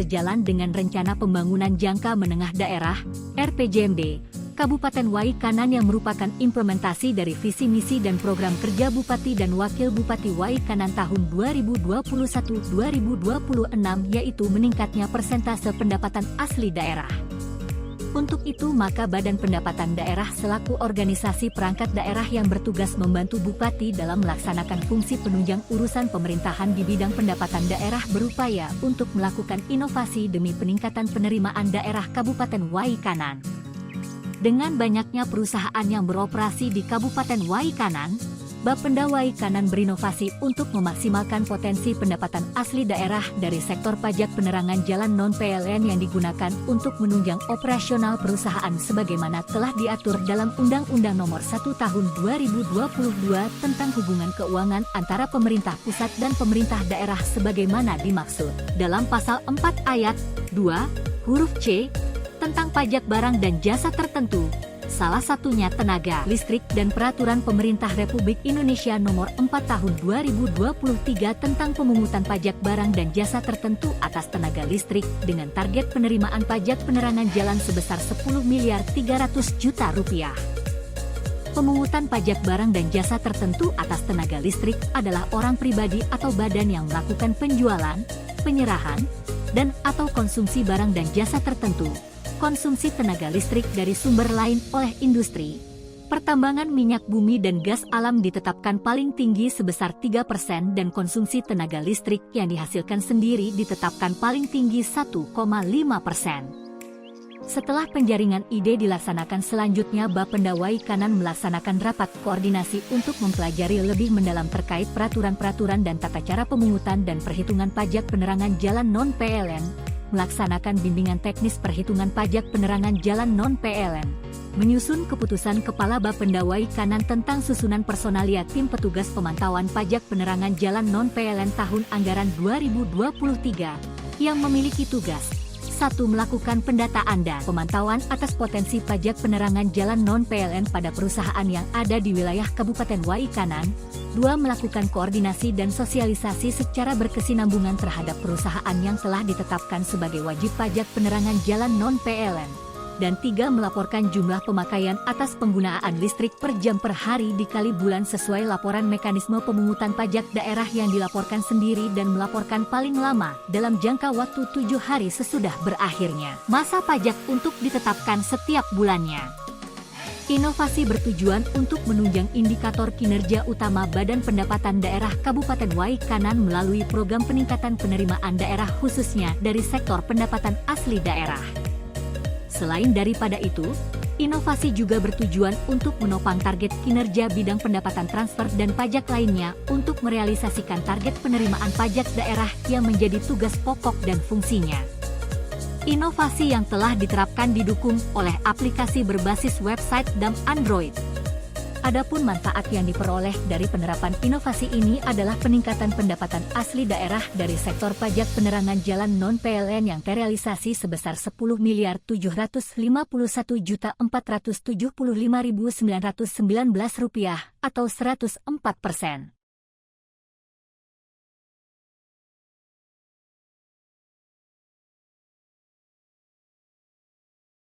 sejalan dengan Rencana Pembangunan Jangka Menengah Daerah (RPJMD) Kabupaten Wai Kanan yang merupakan implementasi dari visi misi dan program kerja Bupati dan Wakil Bupati Wai Kanan tahun 2021-2026, yaitu meningkatnya persentase pendapatan asli daerah. Untuk itu maka Badan Pendapatan Daerah selaku organisasi perangkat daerah yang bertugas membantu Bupati dalam melaksanakan fungsi penunjang urusan pemerintahan di bidang pendapatan daerah berupaya untuk melakukan inovasi demi peningkatan penerimaan daerah Kabupaten Wai Kanan. Dengan banyaknya perusahaan yang beroperasi di Kabupaten Wai Kanan, Bapenda Wai Kanan berinovasi untuk memaksimalkan potensi pendapatan asli daerah dari sektor pajak penerangan jalan non-PLN yang digunakan untuk menunjang operasional perusahaan sebagaimana telah diatur dalam Undang-Undang Nomor 1 Tahun 2022 tentang hubungan keuangan antara pemerintah pusat dan pemerintah daerah sebagaimana dimaksud dalam Pasal 4 Ayat 2, huruf C, tentang pajak barang dan jasa tertentu, salah satunya tenaga listrik dan Peraturan Pemerintah Republik Indonesia Nomor 4 Tahun 2023 tentang pemungutan pajak barang dan jasa tertentu atas tenaga listrik dengan target penerimaan pajak penerangan jalan sebesar 10 miliar 300 juta rupiah. Pemungutan pajak barang dan jasa tertentu atas tenaga listrik adalah orang pribadi atau badan yang melakukan penjualan, penyerahan, dan atau konsumsi barang dan jasa tertentu. Konsumsi tenaga listrik dari sumber lain oleh industri. Pertambangan minyak bumi dan gas alam ditetapkan paling tinggi sebesar 3% dan konsumsi tenaga listrik yang dihasilkan sendiri ditetapkan paling tinggi 1,5%. Setelah penjaringan ide dilaksanakan selanjutnya Bapenda Wai Kanan melaksanakan rapat koordinasi untuk mempelajari lebih mendalam terkait peraturan-peraturan dan tata cara pemungutan dan perhitungan pajak penerangan jalan non-PLN, melaksanakan bimbingan teknis perhitungan pajak penerangan jalan non-PLN, menyusun keputusan Kepala Bapenda Wai Kanan tentang susunan personalia tim petugas pemantauan pajak penerangan jalan non-PLN tahun anggaran 2023, yang memiliki tugas 1. Melakukan pendataan dan pemantauan atas potensi pajak penerangan jalan non-PLN pada perusahaan yang ada di wilayah Kabupaten Wai Kanan. 2. Melakukan koordinasi dan sosialisasi secara berkesinambungan terhadap perusahaan yang telah ditetapkan sebagai wajib pajak penerangan jalan non-PLN. Dan 3. Melaporkan jumlah pemakaian atas penggunaan listrik per jam per hari dikali bulan sesuai laporan mekanisme pemungutan pajak daerah yang dilaporkan sendiri dan melaporkan paling lama dalam jangka waktu 7 hari sesudah berakhirnya masa pajak untuk ditetapkan setiap bulannya. Inovasi bertujuan untuk menunjang indikator kinerja utama Badan Pendapatan Daerah Kabupaten Wai Kanan melalui program peningkatan penerimaan daerah khususnya dari sektor pendapatan asli daerah. Selain daripada itu, inovasi juga bertujuan untuk menopang target kinerja bidang pendapatan transfer dan pajak lainnya untuk merealisasikan target penerimaan pajak daerah yang menjadi tugas pokok dan fungsinya. Inovasi yang telah diterapkan didukung oleh aplikasi berbasis website dan Android. Adapun manfaat yang diperoleh dari penerapan inovasi ini adalah peningkatan pendapatan asli daerah dari sektor pajak penerangan jalan non-PLN yang terrealisasi sebesar 10 miliar 751 juta 475.919 rupiah atau 104%.